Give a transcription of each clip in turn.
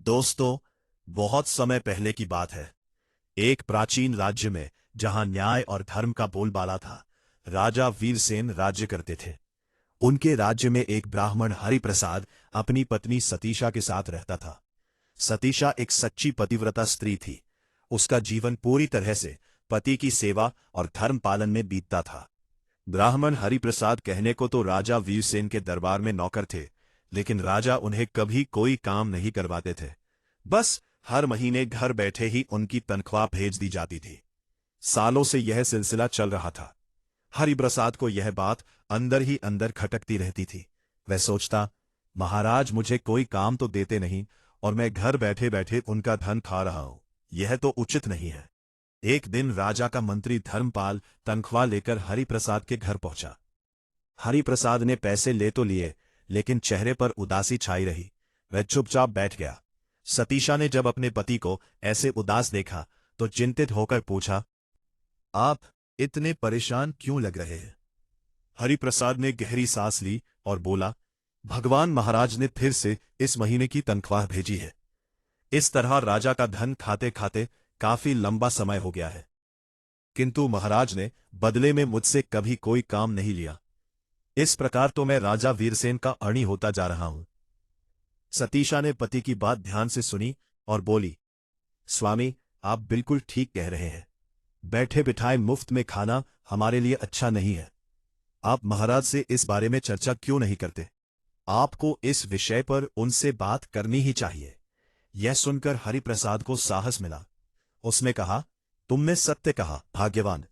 दोस्तों, बहुत समय पहले की बात है। एक प्राचीन राज्य में जहां न्याय और धर्म का बोलबाला था, राजा वीरसेन राज्य करते थे। उनके राज्य में एक ब्राह्मण हरिप्रसाद अपनी पत्नी सतीशा के साथ रहता था। सतीशा एक सच्ची पतिव्रता स्त्री थी। उसका जीवन पूरी तरह से पति की सेवा और धर्म पालन में बीतता था। ब्राह्मण हरिप्रसाद कहने को तो राजा वीरसेन के दरबार में नौकर थे, लेकिन राजा उन्हें कभी कोई काम नहीं करवाते थे। बस हर महीने घर बैठे ही उनकी तनख्वाह भेज दी जाती थी। सालों से यह सिलसिला चल रहा था। हरिप्रसाद को यह बात अंदर ही अंदर खटकती रहती थी। वह सोचता, महाराज मुझे कोई काम तो देते नहीं और मैं घर बैठे बैठे उनका धन खा रहा हूं। यह तो उचित नहीं है। एक दिन राजा का मंत्री धर्मपाल तनख्वाह लेकर हरिप्रसाद के घर पहुंचा। हरिप्रसाद ने पैसे ले तो लिए, लेकिन चेहरे पर उदासी छाई रही। वह चुपचाप बैठ गया। सतीशा ने जब अपने पति को ऐसे उदास देखा तो चिंतित होकर पूछा, आप इतने परेशान क्यों लग रहे हैं? हरिप्रसाद ने गहरी सांस ली और बोला, भगवान महाराज ने फिर से इस महीने की तनख्वाह भेजी है। इस तरह राजा का धन खाते खाते काफी लंबा समय हो गया है, किंतु महाराज ने बदले में मुझसे कभी कोई काम नहीं लिया। इस प्रकार तो मैं राजा वीरसेन का अणी होता जा रहा हूं। सतीशा ने पति की बात ध्यान से सुनी और बोली, स्वामी, आप बिल्कुल ठीक कह रहे हैं। बैठे बिठाए मुफ्त में खाना हमारे लिए अच्छा नहीं है। आप महाराज से इस बारे में चर्चा क्यों नहीं करते? आपको इस विषय पर उनसे बात करनी ही चाहिए। यह सुनकर हरिप्रसाद को साहस मिला। उसने कहा, तुमने सत्य कहा भाग्यवान।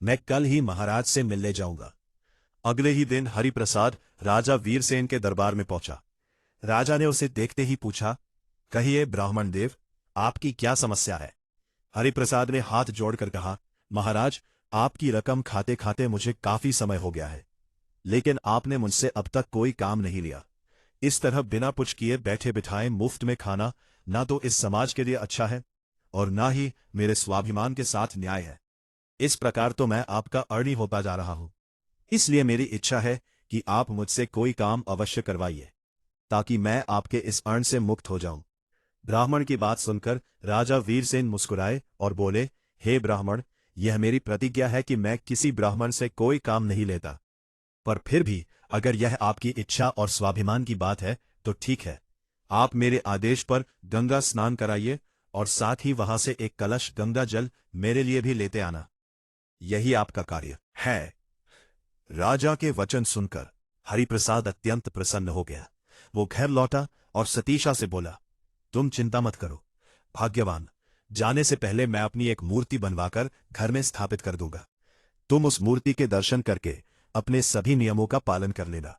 मैं कल ही महाराज से मिलने जाऊंगा। अगले ही दिन हरिप्रसाद राजा वीरसेन के दरबार में पहुंचा। राजा ने उसे देखते ही पूछा, कहिए ब्राह्मण देव, आपकी क्या समस्या है? हरिप्रसाद ने हाथ जोड़कर कहा, महाराज, आपकी रकम खाते खाते मुझे काफी समय हो गया है, लेकिन आपने मुझसे अब तक कोई काम नहीं लिया। इस तरह बिना कुछ किए बैठे बिठाए मुफ्त में खाना ना तो इस समाज के लिए अच्छा है और ना ही मेरे स्वाभिमान के साथ न्याय है। इस प्रकार तो मैं आपका अणी होता जा रहा हूं। इसलिए मेरी इच्छा है कि आप मुझसे कोई काम अवश्य करवाइए, ताकि मैं आपके इस अण से मुक्त हो जाऊं। ब्राह्मण की बात सुनकर राजा वीरसेन मुस्कुराए और बोले, हे ब्राह्मण, यह मेरी प्रतिज्ञा है कि मैं किसी ब्राह्मण से कोई काम नहीं लेता। पर फिर भी अगर यह आपकी इच्छा और स्वाभिमान की बात है तो ठीक है। आप मेरे आदेश पर गंगा स्नान कराइए और साथ ही वहां से एक कलश गंगा जल मेरे लिए भी लेते आना। यही आपका कार्य है। राजा के वचन सुनकर हरिप्रसाद अत्यंत प्रसन्न हो गया। वो घर लौटा और सतीशा से बोला, तुम चिंता मत करो भाग्यवान, जाने से पहले मैं अपनी एक मूर्ति बनवाकर घर में स्थापित कर दूंगा। तुम उस मूर्ति के दर्शन करके अपने सभी नियमों का पालन कर लेना।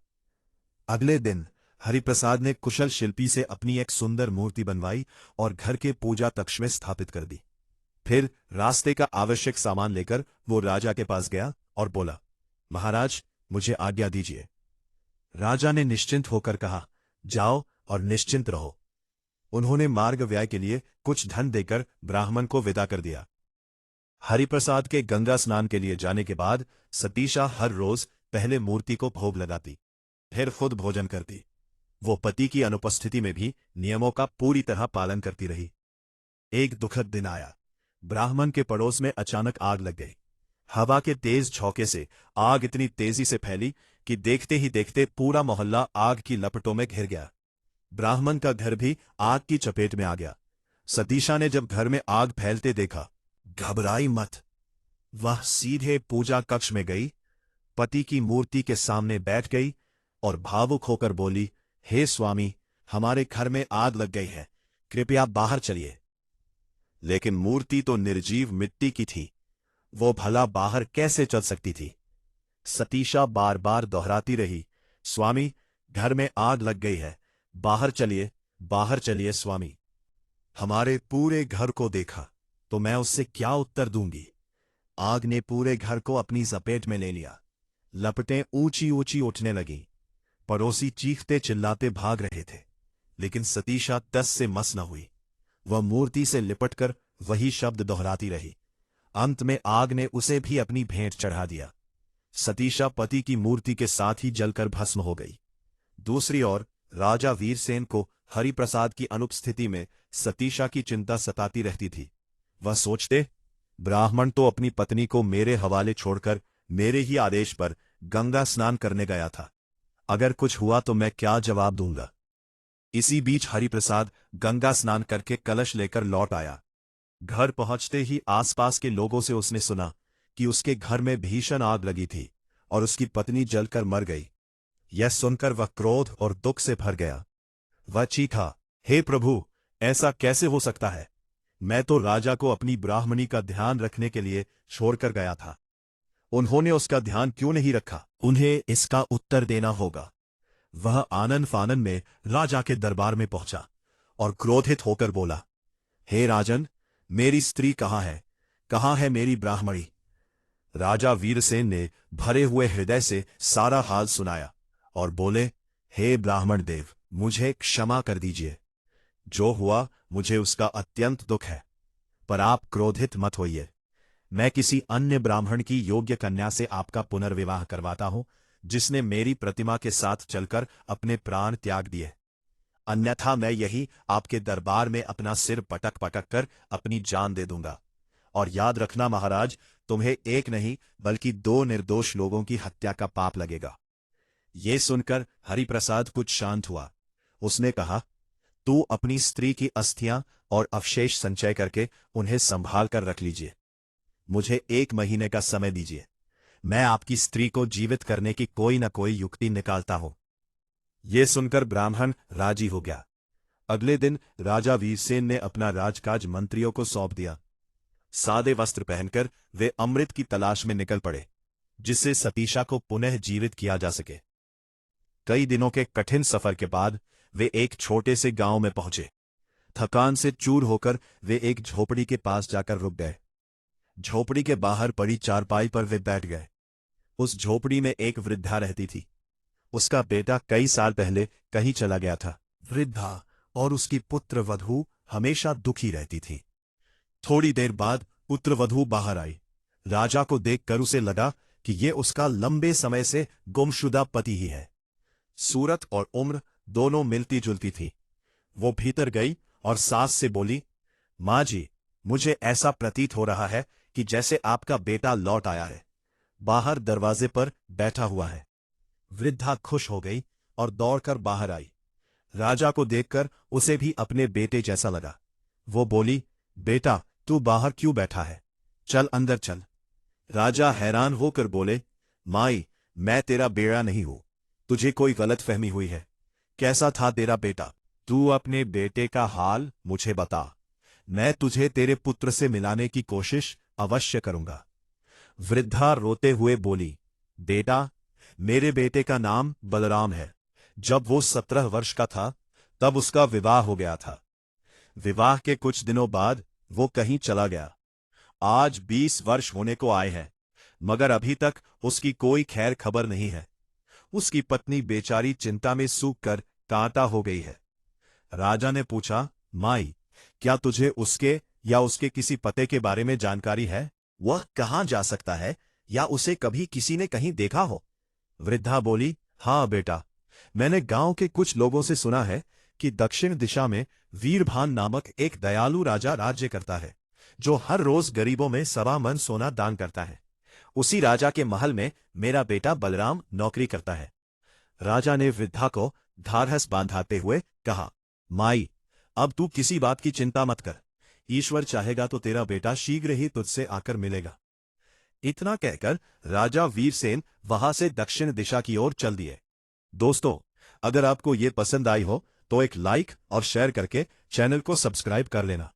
अगले दिन हरिप्रसाद ने कुशल शिल्पी से अपनी एक सुंदर मूर्ति बनवाई और घर के पूजा कक्ष में स्थापित कर दी। फिर रास्ते का आवश्यक सामान लेकर वो राजा के पास गया और बोला, महाराज, मुझे आज्ञा दीजिए। राजा ने निश्चिंत होकर कहा, जाओ और निश्चिंत रहो। उन्होंने मार्ग व्यय के लिए कुछ धन देकर ब्राह्मण को विदा कर दिया। हरिप्रसाद के गंगा स्नान के लिए जाने के बाद सतीशा हर रोज पहले मूर्ति को भोग लगाती, फिर खुद भोजन करती। वो पति की अनुपस्थिति में भी नियमों का पूरी तरह पालन करती रही। एक दुखद दिन आया। ब्राह्मण के पड़ोस में अचानक आग लग गई। हवा के तेज झोंके से आग इतनी तेजी से फैली कि देखते ही देखते पूरा मोहल्ला आग की लपटों में घिर गया। ब्राह्मण का घर भी आग की चपेट में आ गया। सतीशा ने जब घर में आग फैलते देखा, घबराई मत। वह सीधे पूजा कक्ष में गई, पति की मूर्ति के सामने बैठ गई और भावुक होकर बोली, हे स्वामी, हमारे घर में आग लग गई है, कृपया बाहर चलिए। लेकिन मूर्ति तो निर्जीव मिट्टी की थी, वो भला बाहर कैसे चल सकती थी? सतीशा बार बार दोहराती रही, स्वामी, घर में आग लग गई है, बाहर चलिए स्वामी। हमारे पूरे घर को देखा तो मैं उससे क्या उत्तर दूंगी? आग ने पूरे घर को अपनी जपेट में ले लिया। लपटें ऊंची ऊंची उठने लगीं। पड़ोसी चीखते चिल्लाते भाग रहे थे, लेकिन सतीशा टस से मस न हुई। वह मूर्ति से लिपटकर वही शब्द दोहराती रही। अंत में आग ने उसे भी अपनी भेंट चढ़ा दिया। सतीशा पति की मूर्ति के साथ ही जलकर भस्म हो गई। दूसरी ओर राजा वीरसेन को हरिप्रसाद की अनुपस्थिति में सतीशा की चिंता सताती रहती थी। वह सोचते, ब्राह्मण तो अपनी पत्नी को मेरे हवाले छोड़कर मेरे ही आदेश पर गंगा स्नान करने गया था। अगर कुछ हुआ तो मैं क्या जवाब दूंगा। इसी बीच हरिप्रसाद गंगा स्नान करके कलश लेकर लौट आया। घर पहुंचते ही आसपास के लोगों से उसने सुना कि उसके घर में भीषण आग लगी थी और उसकी पत्नी जलकर मर गई। यह सुनकर वह क्रोध और दुख से भर गया। वह चीखा, हे प्रभु, ऐसा कैसे हो सकता है? मैं तो राजा को अपनी ब्राह्मणी का ध्यान रखने के लिए छोड़कर गया था। उन्होंने उसका ध्यान क्यों नहीं रखा? उन्हें इसका उत्तर देना होगा। वह आनन फानन में राजा के दरबार में पहुंचा और क्रोधित होकर बोला, हे राजन, मेरी स्त्री कहाँ है? कहाँ है मेरी ब्राह्मणी? राजा वीरसेन ने भरे हुए हृदय से सारा हाल सुनाया और बोले, हे ब्राह्मण देव, मुझे क्षमा कर दीजिए। जो हुआ मुझे उसका अत्यंत दुख है, पर आप क्रोधित मत होइए। मैं किसी अन्य ब्राह्मण की योग्य कन्या से आपका पुनर्विवाह करवाता हूं, जिसने मेरी प्रतिमा के साथ चलकर अपने प्राण त्याग दिए। अन्यथा मैं यही आपके दरबार में अपना सिर पटक पटक कर अपनी जान दे दूंगा। और याद रखना महाराज, तुम्हें एक नहीं बल्कि 2 निर्दोष लोगों की हत्या का पाप लगेगा। ये सुनकर हरिप्रसाद कुछ शांत हुआ। उसने कहा, तू अपनी स्त्री की अस्थियां और अवशेष संचय करके उन्हें संभाल कर रख लीजिए। मुझे 1 महीने का समय दीजिए। मैं आपकी स्त्री को जीवित करने की कोई न कोई युक्ति निकालता हूं। ये सुनकर ब्राह्मण राजी हो गया। अगले दिन राजा वीरसेन ने अपना राजकाज मंत्रियों को सौंप दिया। सादे वस्त्र पहनकर वे अमृत की तलाश में निकल पड़े, जिससे सतीशा को पुनः जीवित किया जा सके। कई दिनों के कठिन सफर के बाद वे एक छोटे से गांव में पहुंचे। थकान से चूर होकर वे एक झोपड़ी के पास जाकर रुक गए। झोपड़ी के बाहर पड़ी चारपाई पर वे बैठ गए। उस झोपड़ी में एक वृद्धा रहती थी। उसका बेटा कई साल पहले कहीं चला गया था। वृद्धा और उसकी पुत्र वधू हमेशा दुखी रहती थी। थोड़ी देर बाद पुत्र वधू बाहर आई। राजा को देखकर उसे लगा कि ये उसका लंबे समय से गुमशुदा पति ही है। सूरत और उम्र दोनों मिलती जुलती थी। वो भीतर गई और सास से बोली, माँ जी, मुझे ऐसा प्रतीत हो रहा है कि जैसे आपका बेटा लौट आया है। बाहर दरवाजे पर बैठा हुआ है। वृद्धा खुश हो गई और दौड़कर बाहर आई। राजा को देखकर उसे भी अपने बेटे जैसा लगा। वो बोली, बेटा, तू बाहर क्यों बैठा है? चल अंदर चल। राजा हैरान होकर बोले, माई, मैं तेरा बेड़ा नहीं हूं। तुझे कोई गलतफहमी हुई है। कैसा था तेरा बेटा? तू अपने बेटे का हाल मुझे बता। मैं तुझे तेरे पुत्र से मिलाने की कोशिश अवश्य करूंगा। वृद्धा रोते हुए बोली, बेटा, मेरे बेटे का नाम बलराम है। जब वो 17 वर्ष का था तब उसका विवाह हो गया था। विवाह के कुछ दिनों बाद वो कहीं चला गया। आज 20 वर्ष होने को आए हैं, मगर अभी तक उसकी कोई खैर खबर नहीं है। उसकी पत्नी बेचारी चिंता में सूख कर कांटा हो गई है। राजा ने पूछा, माई, क्या तुझे उसके या उसके किसी पते के बारे में जानकारी है? वह कहाँ जा सकता है या उसे कभी किसी ने कहीं देखा हो? वृद्धा बोली, हाँ बेटा, मैंने गांव के कुछ लोगों से सुना है कि दक्षिण दिशा में वीरभान नामक एक दयालु राजा राज्य करता है, जो हर रोज गरीबों में 1.25 मन सोना दान करता है। उसी राजा के महल में मेरा बेटा बलराम नौकरी करता है। राजा ने वृद्धा को धारहस बांधाते हुए कहा, माई, अब तू किसी बात की चिंता मत कर। ईश्वर चाहेगा तो तेरा बेटा शीघ्र ही तुझसे आकर मिलेगा। इतना कहकर राजा वीरसेन वहां से दक्षिण दिशा की ओर चल दिए। दोस्तों, अगर आपको ये पसंद आई हो तो एक लाइक और शेयर करके चैनल को सब्सक्राइब कर लेना।